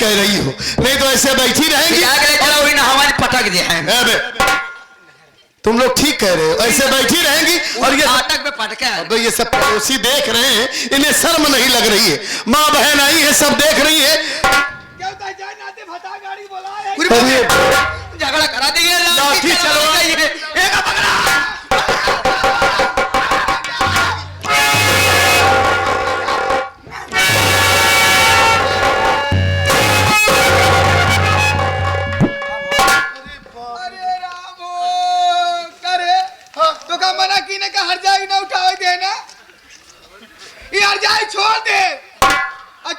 कह रही हो, नहीं तो ऐसे बैठी रहेंगी। हमारी पटक दिया है। तुम लोग ठीक कह रहे हो, ऐसे बैठी रहेंगी और ये फाटक में पटका है। अब ये सब पड़ोसी देख रहे हैं, इन्हें शर्म नहीं लग रही है। माँ बहन आई है, सब देख रही है। झगड़ा करा देंगे। लाठी चलवाइए।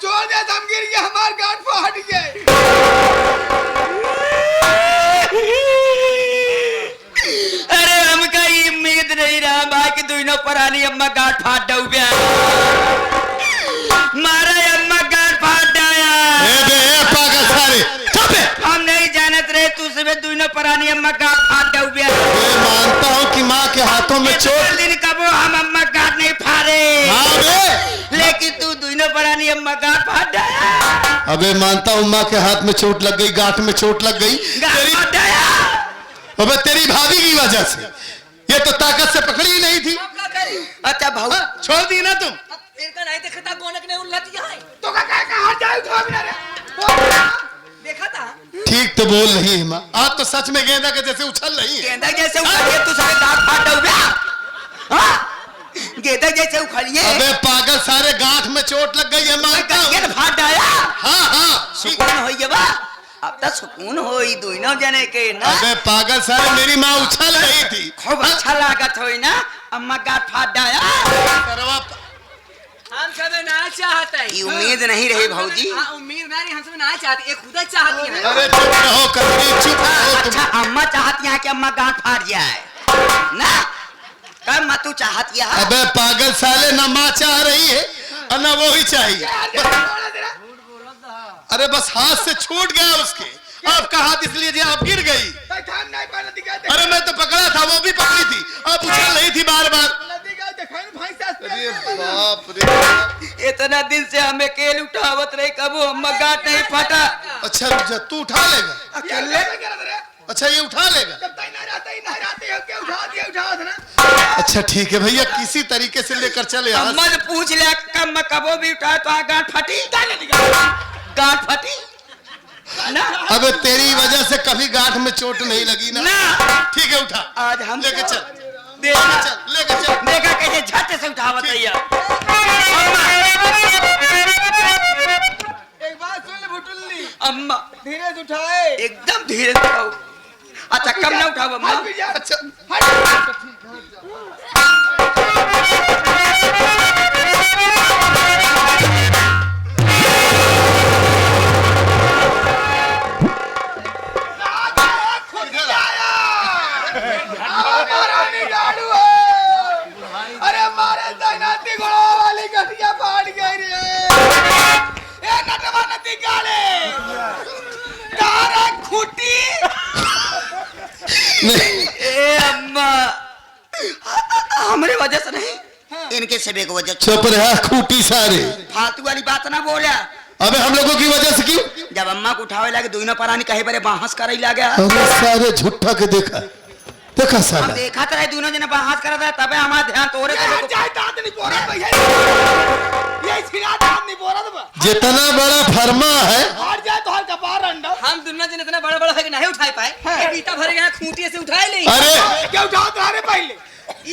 छोड़ दे दम गिर गया, हमार गांठ फाट गए। अरे हमका उम्मीद नहीं रहा भाई कि दोनों परानी अम्मा गांठ फाट दऊ बे। मारा अम्मा गांठ फाट डाया। पागल सारे चुप है। हम नहीं जानत रहे तू सब दोनों परानी अम्मा गांठ फाट दऊ बे। मैं मानता हूँ कि माँ के हाथों में चोट। दिन कबो हम अम्मा गांठ नहीं फाड़े। हाँ बे। लेकिन तू दोनों परानी अम्मा गांठ फाट डाया। अबे मानता हूँ माँ के हाथ में चोट लग गई, गांठ में चोट लग गई अबे तेरी भाभी की वजह से। ये तो ताकत से पकड़ी ही नहीं थी। अच्छा भाऊ छोड़ दी ना तुम। नहीं देखता गोनक ने उल्लती है तो कहाँ जाए देखा था। ठीक तो बोल रही है माँ, आज तो सच में गेंदा के जैसे उछल रही है। गेंदा जैसे उछलिए तू सारे दांत फाट दऊगा। गेंदा जैसे उछलिए। अबे पागल सारे गांठ में चोट लग गई है मानता हूँ। फाट आया। हाँ सुकून होइए बा। अब तक सुकून होई दोनों जने के ना। अबे पागल सारे मेरी माँ उछल रही थी, खूब अच्छा लागत होई ना। अम्मा गांठ फाट डाया। हम सब ना चाहते हैं। उम्मीद नहीं रही भाऊजी। उम्मीद नहीं, हम सब ना चाहते, एक खुदा चाहती है। अरे चुप रहो कभी, चुप रहो। अच्छा अम्मा चाहती है कि अम्मा गांठ फाट जाए ना। कब माँ तू चाहती है? अबे पागल साले, ना माँ चाह रही है और ना वो ही चाहिए। अरे बस हाथ से छूट गया उसके। आपका हाथ इसलिए जी आप गिर गई। अरे मैं तो पकड़ा था, वो भी पकड़ी थी, आप उछल रही थी बार बार। अरे बाप रे, इतना दिन से हमें केल उठावत रही, कबू अम्मा गांठ नहीं फटा। अच्छा रुक जा, तू उठा लेगा अकेले? अच्छा ये उठा लेगा। अच्छा ठीक है भैया, किसी तरीके से लेकर चले। अम्मा से पूछ ले कम कबो भी उठाए तो गांठ फटी। गांठ फटी ना। अबे तेरी वजह से कभी गांठ में चोट नहीं लगी ना। ठीक है उठा, आज हम लेके चल, लेके चल। देखा कैसे झट से उठावत भैया। एक बात सुन ले भुटुल्ली, अम्मा धीरे से उठाए। एकदम धीरे से उठाओ। अच्छा कम ना उठाओ अम्मा। अच्छा अरे मारे दैनाती घोड़ा वाली गठिया फाड़ गई रे। ए नटवा नती गाले तारा खूटी। ए अम्मा हमारे वजह से नहीं, इनके सेबे की वजह से। चुप रहा खूटी सारे, फालतू वाली बात ना बोला। अबे हम लोगों की वजह से क्यों? जब अम्मा को उठावे लगे दोनों परानी कहे बड़े बहस करे लगा। अरे सारे झूठा के देखा हम साला। देखा तो दोनों जने बहस करत रहे, तबे हमारा ध्यान तोरे जितना बड़ा फरमा है हम दोनों जन इतना बड़ा बड़ा है कि नहीं उठा पाए। एक ईटा भर गया खूंटी से उठाए नहीं। अरे क्या उठाओ तुम्हारे पहले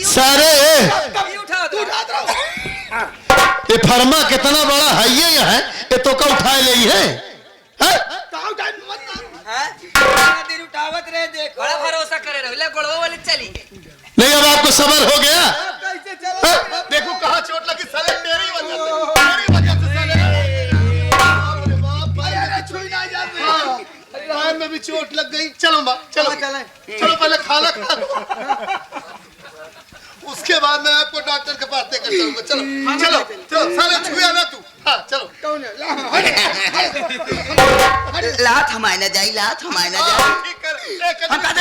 सारे ये उठाओ तू उठा दो। ये फरमा कितना बड़ा है ये ये तो का उठाए ले है? कहाँ उठाए मत दिन उठावत रहे। देखो बड़ा भरोसा करे रहो ले गोड़वा वाले चली। नहीं अब आपको सबर हो गया? कैसे चला? देखो कहाँ चोट लगी साले, मेरी वजह से साले। अरे छुई ना जाते। अरे राह में भी चोट लग गई। चलो माँ चलो, चलो पहले खाना खा लो, उसके बाद मैं आपको डॉक्टर के पास लेकर चलूंगा। चलो चलो चलो साले, छुआ ना तू। हाँ चलो। कौन है? लात हमारे न जाई, लात हमारे न जाई। ठीक कर। हम कहते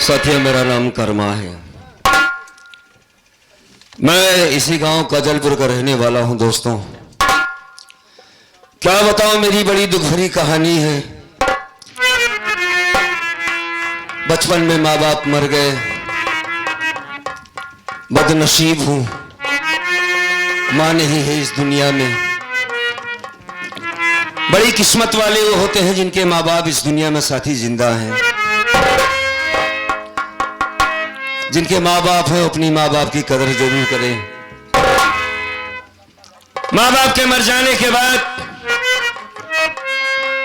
साथियों, मेरा नाम कर्मा है। मैं इसी गांव कजलपुर का रहने वाला हूं। दोस्तों, क्या बताऊं, मेरी बड़ी दुख भरी कहानी है। बचपन में माँ बाप मर गए, बदनसीब हूं, मां नहीं है इस दुनिया में। बड़ी किस्मत वाले वो होते हैं जिनके माँ बाप इस दुनिया में साथी जिंदा हैं। जिनके माँ बाप हैं, अपनी माँ बाप की कदर जरूर करें। माँ बाप के मर जाने के बाद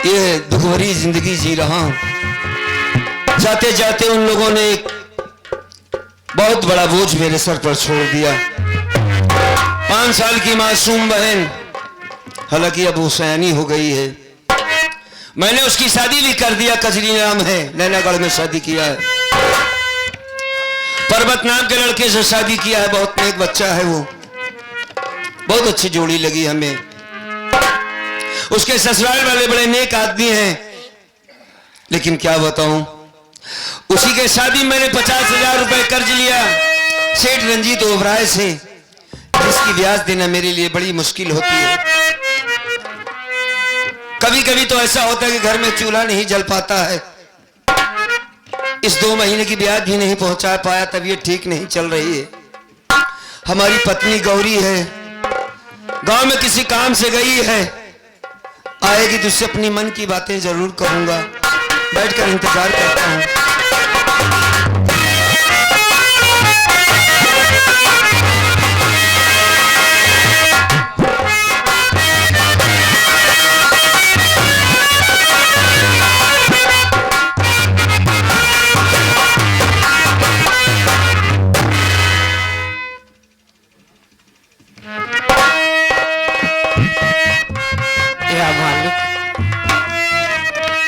ये दुख भरी जिंदगी जी रहा हूं। जाते जाते उन लोगों ने एक बहुत बड़ा बोझ मेरे सर पर छोड़ दिया। 5 साल की मासूम बहन, हालांकि अब वो सयानी हो गई है। मैंने उसकी शादी भी कर दिया। कजरी नाम है, नैनागढ़ में शादी किया है। पर्वत नाम के लड़के से शादी किया है। बहुत नेक बच्चा है वो, बहुत अच्छी जोड़ी लगी हमें। उसके ससुराल वाले बड़े नेक आदमी हैं, लेकिन क्या बताऊं, उसी के शादी मैंने 50,000 रुपए कर्ज लिया सेठ रंजीत ओबराय से, जिसकी ब्याज देना मेरे लिए बड़ी मुश्किल होती है। कभी कभी तो ऐसा होता है कि घर में चूल्हा नहीं जल पाता है। इस 2 महीने की ब्याज भी नहीं पहुंचा पाया, तबीयत ठीक नहीं चल रही है। हमारी पत्नी गौरी है, गांव में किसी काम से गई है। आएगी तो उससे अपनी मन की बातें जरूर कहूंगा। बैठकर इंतजार करता हूं।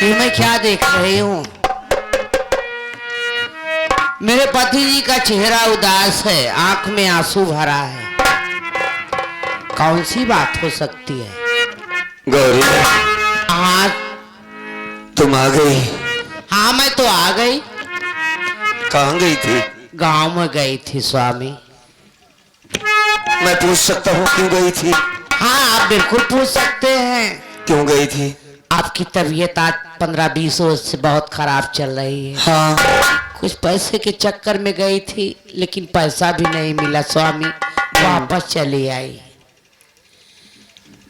ये मैं क्या देख रही हूँ? मेरे पति जी का चेहरा उदास है, आंख में आंसू भरा है। कौन सी बात हो सकती है? गौरी, हाँ तुम आ गई? हाँ, मैं तो आ गई। कहाँ गई थी? गांव में गई थी स्वामी। मैं पूछ सकता हूँ क्यों गई थी? हाँ, आप बिल्कुल पूछ सकते हैं। क्यों गई थी? आपकी तबीयत आज 15-20 रोज से बहुत खराब चल रही है। हाँ, कुछ पैसे के चक्कर में गई थी, लेकिन पैसा भी नहीं मिला स्वामी, वापस चली आई।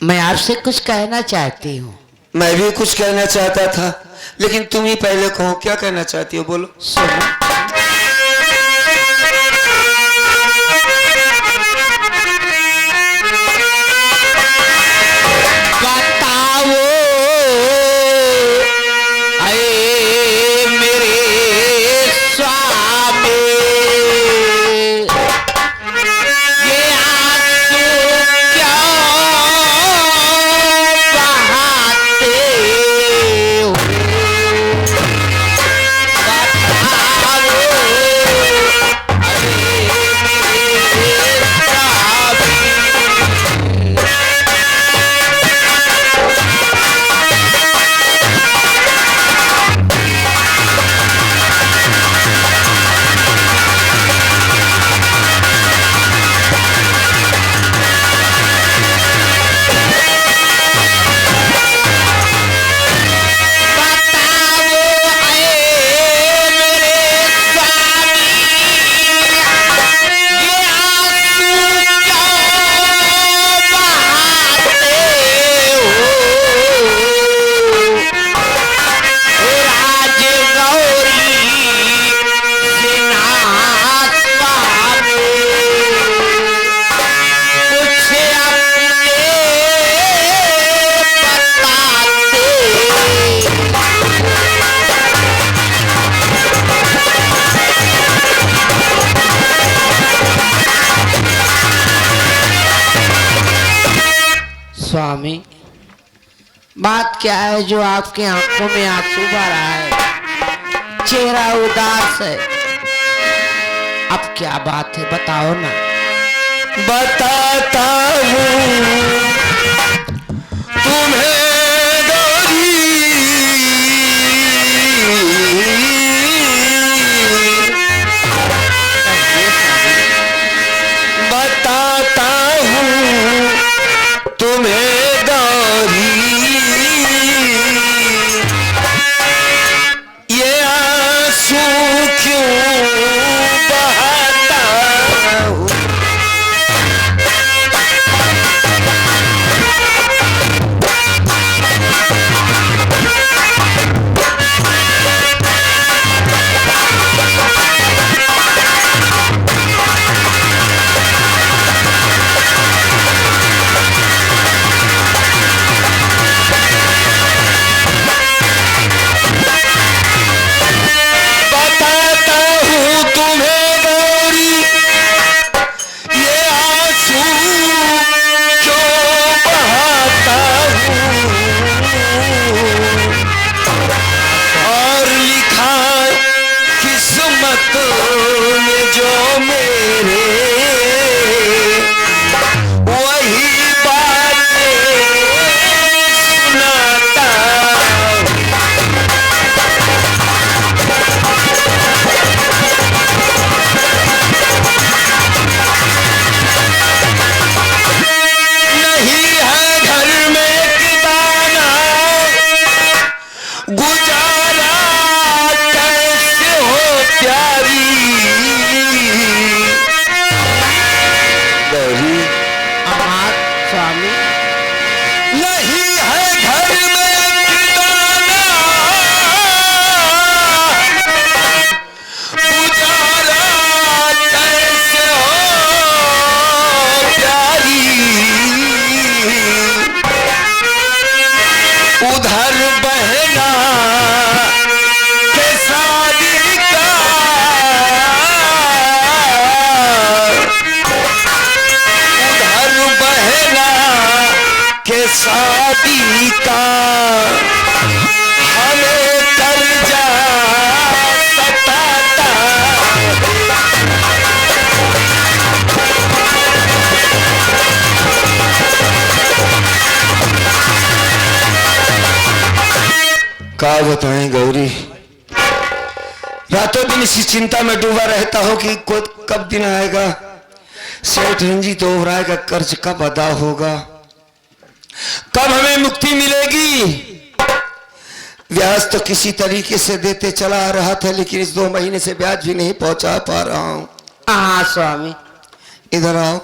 मैं आपसे कुछ कहना चाहती हूँ। मैं भी कुछ कहना चाहता था, लेकिन तुम ही पहले कहो, क्या कहना चाहती हो, बोलो। सुनो, स्वामी, बात क्या है जो आपकी आंखों में आंसू भरा है, चेहरा उदास है? अब क्या बात है, बताओ ना। बताता हूँ तुम्हें गौरी, बातों में जो मेरे वही बातें सुनाता। नहीं है घर में एक दाना गुजारा कैसे हो प्यारी। गौरी अमात स्वामी, नहीं है घर में एक दाना गुजारा कैसे हो प्यारी। उधर बहना के शादी का उधर बहना के शादी का हमें कर्जा सताता। क्या बताएं गौरी, रातों दिन इसी चिंता में डूबा रहता हूं कि कब दिन आएगा, सेठ रंजीत ओबराय का कर्ज कब अदा होगा, कब हमें मुक्ति मिलेगी। ब्याज तो किसी तरीके से देते चला आ रहा था, लेकिन इस 2 महीने से ब्याज भी नहीं पहुंचा पा रहा हूं। हाँ स्वामी। इधर आओ।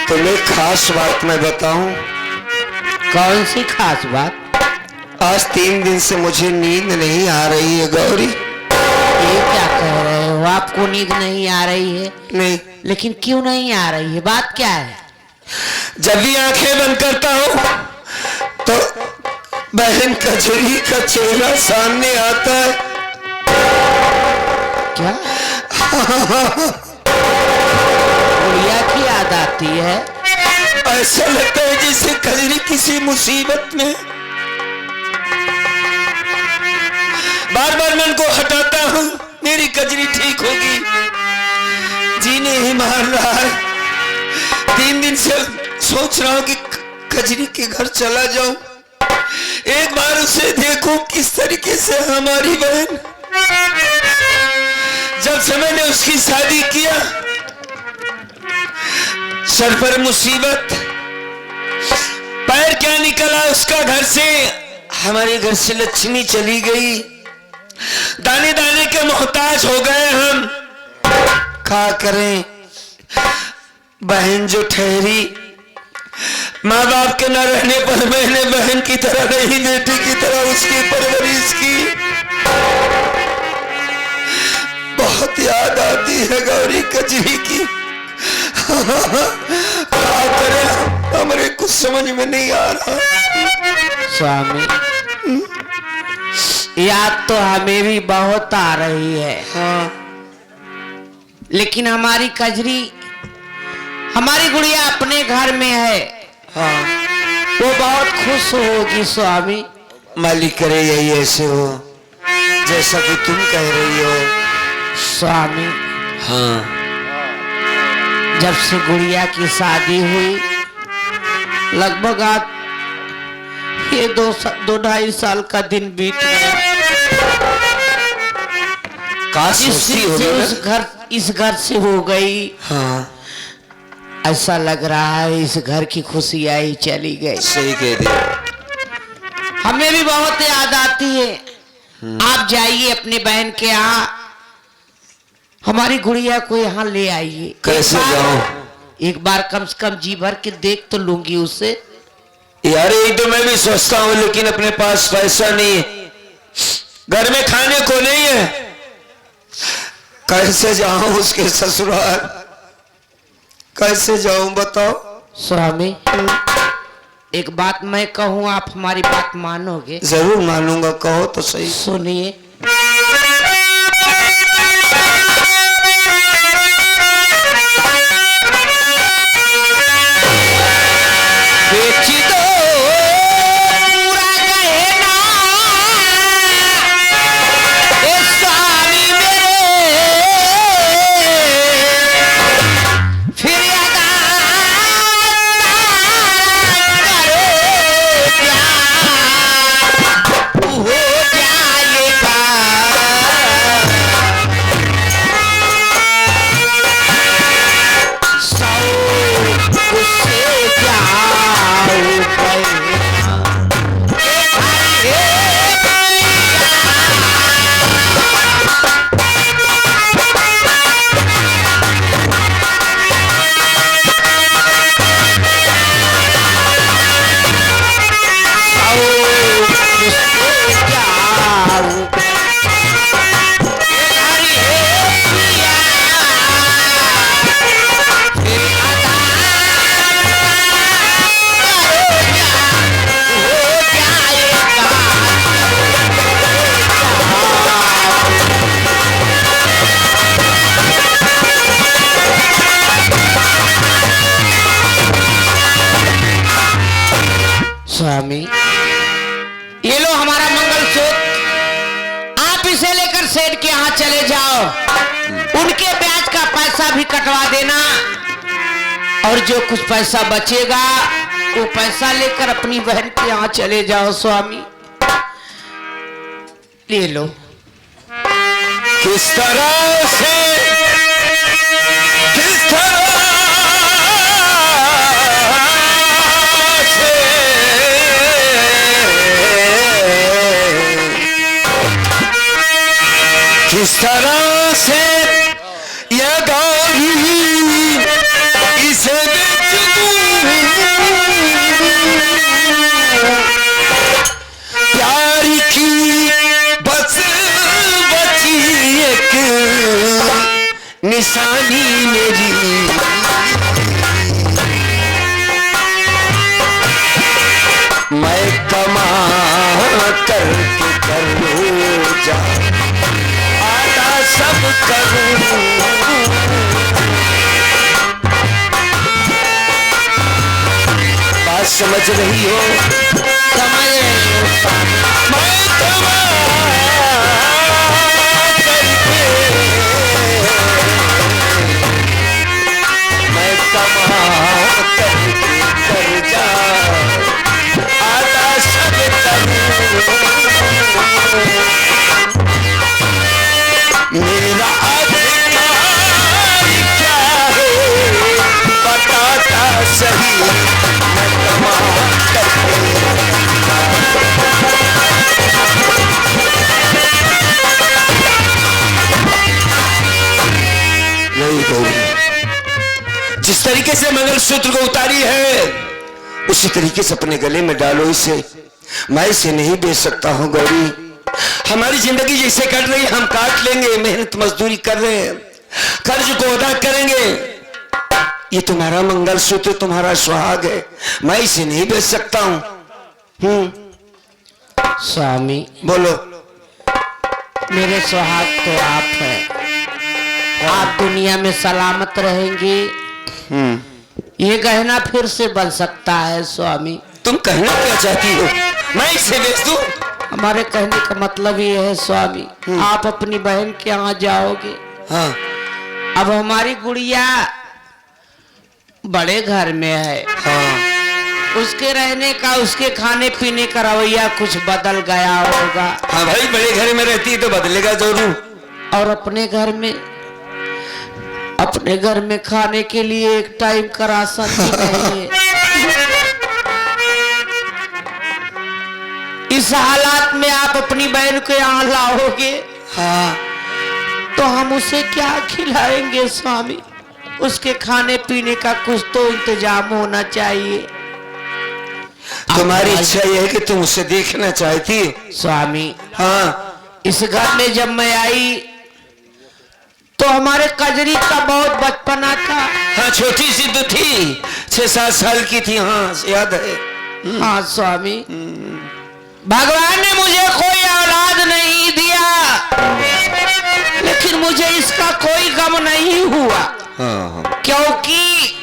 तुम्हें खास बात मैं बताऊं। कौन सी खास बात? आज 3 दिन से मुझे नींद नहीं आ रही है गौरी। ये क्या कह रहे हो? आपको नींद नहीं आ रही है? नहीं। लेकिन क्यों नहीं आ रही है? बात क्या है? जब भी आंखें बंद करता हूं तो बहन कजरी का चेहरा सामने आता है। क्या? गुड़िया की याद आती है? ऐसा लगता है जैसे कजरी किसी मुसीबत में। बार बार मन को हटाता हूं, मेरी कजरी ठीक होगी, जीने ही मार रहा है। 3 दिन से सोच रहा हूं कि कजरी के घर चला जाऊं, एक बार उसे देखूं किस तरीके से हमारी बहन। जब से मैंने उसकी शादी किया, सर पर मुसीबत, पैर क्या निकला उसका घर से। हमारे घर से लक्ष्मी चली गई, दाने दाने के मोहताज हो गए हम। क्या करें, बहन जो ठहरी, माँ बाप के न रहने पर मैंने बहन की तरह नहीं, बेटी की तरह उसकी परवरिश की। बहुत याद आती है गौरी कजरी की। क्या करें, हमारे कुछ समझ में नहीं आ रहा। स्वामी, याद तो हमें भी बहुत आ रही है। हाँ। लेकिन हमारी कजरी, हमारी गुड़िया अपने घर में है। हाँ। वो बहुत खुश होगी स्वामी। मालिक करे यही ऐसे हो जैसा कि तुम कह रही हो। स्वामी, हाँ। जब से गुड़िया की शादी हुई, लगभग आज ये 2-2.5 साल का दिन बीत गया। काश सोचती होगी ना? इस घर से हो गई। हाँ। ऐसा लग रहा है इस घर की खुशियां ही चली गई। सही कह दिया। हमें भी बहुत याद आती है। आप जाइए अपने बहन के यहाँ, हमारी गुड़िया को यहाँ ले आइए। कैसे जाऊं? एक बार कम से कम जी भर के देख तो लूंगी उसे। यार यही तो मैं भी सोचता हूँ, लेकिन अपने पास पैसा नहीं है, घर में खाने को नहीं है। कैसे जाऊं उसके ससुराल, कैसे जाऊं बताओ। स्वामी, एक बात मैं कहूँ, आप हमारी बात मानोगे? जरूर मानूंगा, कहो तो सही। सुनिए। बेच दो पूरा गहना सेठ के यहाँ चले जाओ, उनके ब्याज का पैसा भी कटवा देना, और जो कुछ पैसा बचेगा वो पैसा लेकर अपनी बहन के यहाँ चले जाओ स्वामी। ले लो। किस तरह से किस तरह से ये गौरी इसे बेच दूं, प्यार की बस बची एक निशानी मेरी, मैं कमा करके करूं जा आधा सब करूं, बात समझ रही हो? समझ रही हो? मैं कमा करके, मैं कमा करके कर जा आधा सब करूं, मेरा अधिकार क्या है बताता सही, मैं कमा करके नहीं गौरी, जिस तरीके से मंगलसूत्र को उतारी है उसी तरीके से अपने गले में डालो इसे। मैं इसे नहीं बेच सकता हूं गौरी, हमारी जिंदगी जैसे कट रही हम काट लेंगे, मेहनत मजदूरी कर रहे हैं, कर्ज को अदा करेंगे, ये तुम्हारा मंगलसूत्र तुम्हारा सुहाग है, मैं इसे नहीं बेच सकता हूं। स्वामी बोलो। मेरे सुहाग तो आप हैं, आप दुनिया में सलामत रहेंगे, ये गहना फिर से बन सकता है स्वामी। तुम कहना क्या चाहती हो? मैं इसे बेच दूं? हमारे कहने का मतलब ये है स्वामी, आप अपनी बहन के यहाँ जाओगे। हाँ। अब हमारी गुड़िया बड़े घर में है, हाँ। उसके रहने का उसके खाने पीने का रवैया कुछ बदल गया होगा। हाँ भाई, बड़े घर में रहती है तो बदलेगा जरूर। और अपने घर में खाने के लिए एक टाइम का राशन भी नहीं है। इस हालात में आप अपनी बहन को यहाँ लाओगे, हाँ। तो हम उसे क्या खिलाएंगे स्वामी? उसके खाने पीने का कुछ तो इंतजाम होना चाहिए। तुम्हारी इच्छा यह है कि तुम उसे देखना चाहती हो स्वामी। हाँ। इस घर में जब मैं आई तो हमारे कजरी का बहुत बचपना था। हाँ, छोटी सी तो थी, 6-7 साल की थी। हाँ, याद है। हाँ स्वामी, भगवान ने मुझे कोई औलाद नहीं दिया, लेकिन मुझे इसका कोई गम नहीं हुआ। हाँ। क्योंकि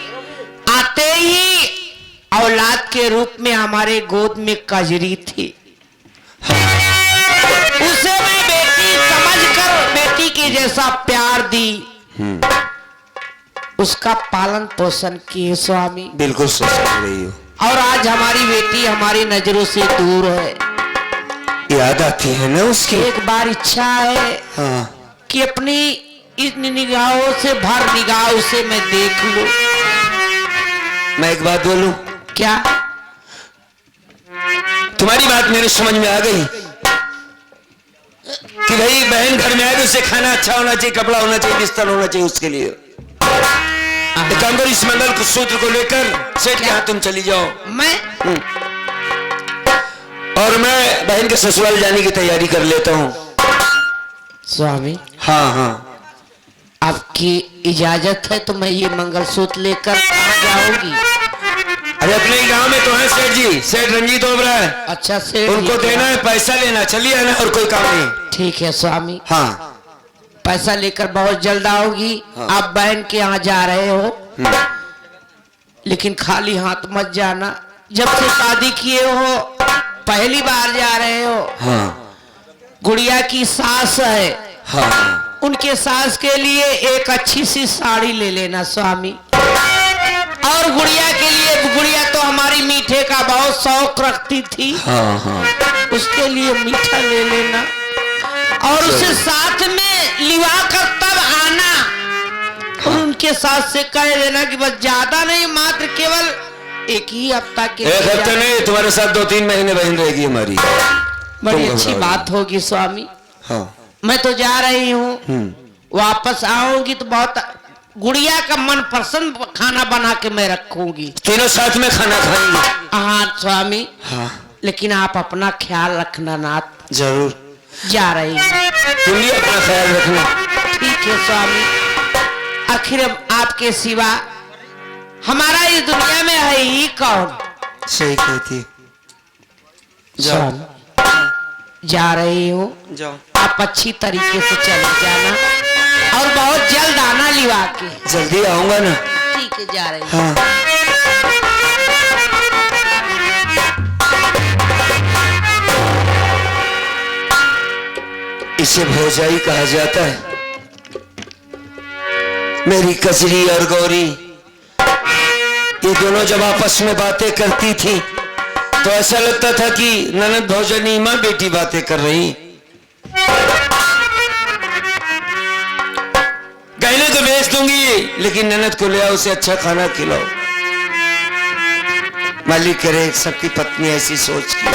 आते ही औलाद के रूप में हमारे गोद में कजरी थी, उसे मैं बेटी समझकर बेटी के जैसा प्यार दी, उसका पालन पोषण किए स्वामी। बिल्कुल सच कह रही हो। और आज हमारी बेटी हमारी नजरों से दूर है। याद आती है ना उसकी? एक बार इच्छा है हाँ। कि अपनी इन निगाहों से भर निगाह उसे मैं देख लूं। मैं एक बात बोलूं? क्या? तुम्हारी बात मेरे समझ में आ गई कि भाई बहन घर में आए तो उसे खाना अच्छा होना चाहिए, कपड़ा होना चाहिए, बिस्तर होना चाहिए उसके लिए। एक काम करो, इस मंगल सूत्र को लेकर सेठ के यहाँ तुम चली जाओ। मैं और मैं बहन के ससुराल जाने की तैयारी कर लेता हूँ। स्वामी। हाँ हाँ। आपकी इजाजत है तो मैं ये मंगलसूत्र लेकर कहाँ जाऊंगी? अरे अपने ही गांव में तो है सेठ जी, सेठ रंजीत ओबरा है। अच्छा सेठ, उनको देना है, पैसा लेना, चलिए ना, और कोई काम नहीं। ठीक है स्वामी। हाँ। पैसा लेकर बहुत जल्द आओगी। हाँ। आप बहन के यहाँ जा रहे हो, लेकिन खाली हाथ मत जाना। जब से शादी किए हो पहली बार जा रहे हो। हाँ। गुड़िया की सास है, हाँ। उनके सास के लिए एक अच्छी सी साड़ी ले लेना स्वामी। और गुड़िया के लिए, गुड़िया तो हमारी मीठे का बहुत शौक रखती थी। हाँ हाँ। उसके लिए मीठा ले लेना और उसे साथ में लिवा कर तब आना। और उनके साथ से कह देना कि बस ज्यादा नहीं, मात्र केवल एक ही हफ्ता के लिए। एक हफ्ता नहीं, तुम्हारे साथ 2-3 महीने बहन रहेगी हमारी। बड़ी अच्छी बात होगी स्वामी। हाँ। मैं तो जा रही हूँ, वापस आऊंगी तो बहुत गुड़िया का मनपसंद खाना बना के मैं रखूंगी। तीनों साथ में खाना खाएंगे। हाँ स्वामी। हाँ। लेकिन आप अपना ख्याल रखना नाथ। जरूर। जा रही हूँ, तुम भी अपना ख्याल रखना। ठीक है स्वामी। आखिर आपके सिवा हमारा इस दुनिया में है ही कौन? सही कहती। जाओ। जा रही हूँ, जाओ। आप अच्छी तरीके से चले जाना और बहुत जल्द आना लिवा के। जल्दी आऊंगा ना। ठीक है, जा रही हूँ। हाँ। इसे भौजाई कहा जाता है। मेरी कजरी और गौरी, ये दोनों जब आपस में बातें करती थी तो ऐसा लगता था कि ननद भौजानी माँ बेटी बातें कर रही। गहने तो बेच दूंगी, लेकिन ननद को ले आओ, उसे अच्छा खाना खिलाओ। मालिक करे सबकी पत्नी ऐसी सोच की।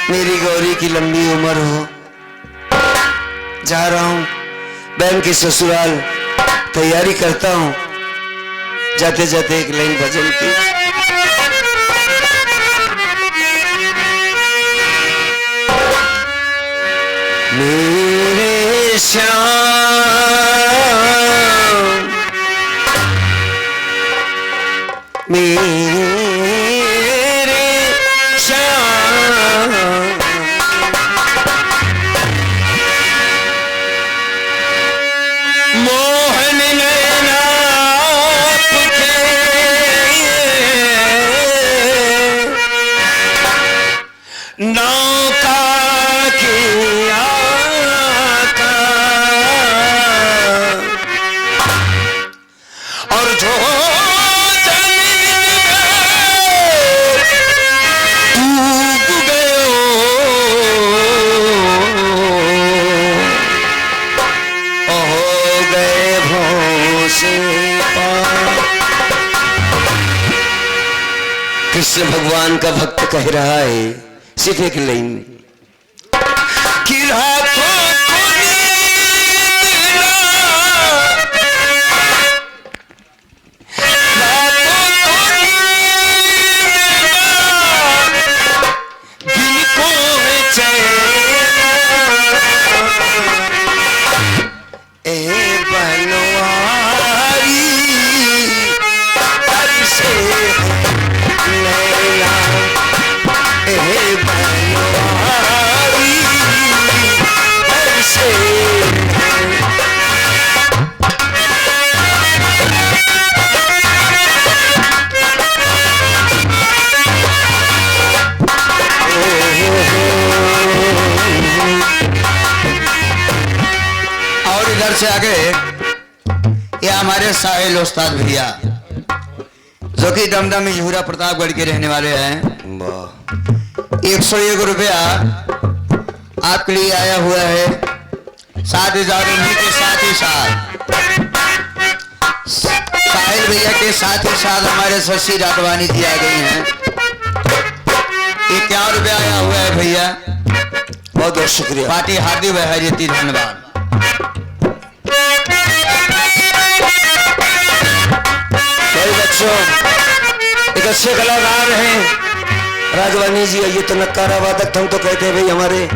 मेरी गौरी की लंबी उम्र हो। जा रहा हूं बहन के ससुराल, तैयारी करता हूं। जाते जाते एक लाइन भजन की। मेरे श्याम, मेरे श्याम, मोहन नैना आपके, नौका किया और जो जमीन में डूब गयो, हो गए भोंसे पार। कृष्ण भगवान का भक्त कह रहा है सिर्फ एक लाइन कि रातों को नींद ना, रातों को नींद ना, दिन को चैन, ए बनवारी से नैना, ए बनवारी से। और इधर से आगे ये हमारे साहिल उस्ताद भैया जो कि दमदम झूरा प्रतापगढ़ के रहने वाले हैं। 101 रुपया आपके लिए आया हुआ है। 7,000 उन्हीं के साथ ही साथ साहिल भैया के साथ ही साथ हमारे शशि रातवानी जी आ गई हैं। 51 रुपया आया हुआ है भैया। बहुत बहुत शुक्रिया। पार्टी हार्दिक बहरियती धन्यवाद। बच्चों, एक अच्छे कलाकार हैं राघवानी जी। ये तो नक्कारा वादक, हम तो कहते हैं भाई हमारे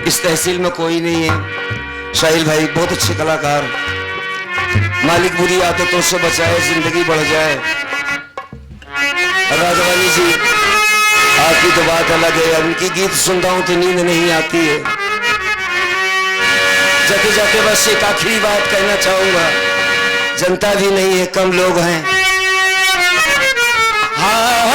इस तहसील में कोई नहीं है। साहिल भाई बहुत अच्छे कलाकार। मालिक बुरी आदतों से बचाए, जिंदगी बढ़ जाए। राघवानी जी आपकी तो बात अलग है। उनकी गीत सुनता हूं तो नींद नहीं आती है। जाते जाते बस एक आखिरी बात कहना चाहूंगा। जनता भी नहीं है, कम लोग हैं। हाँ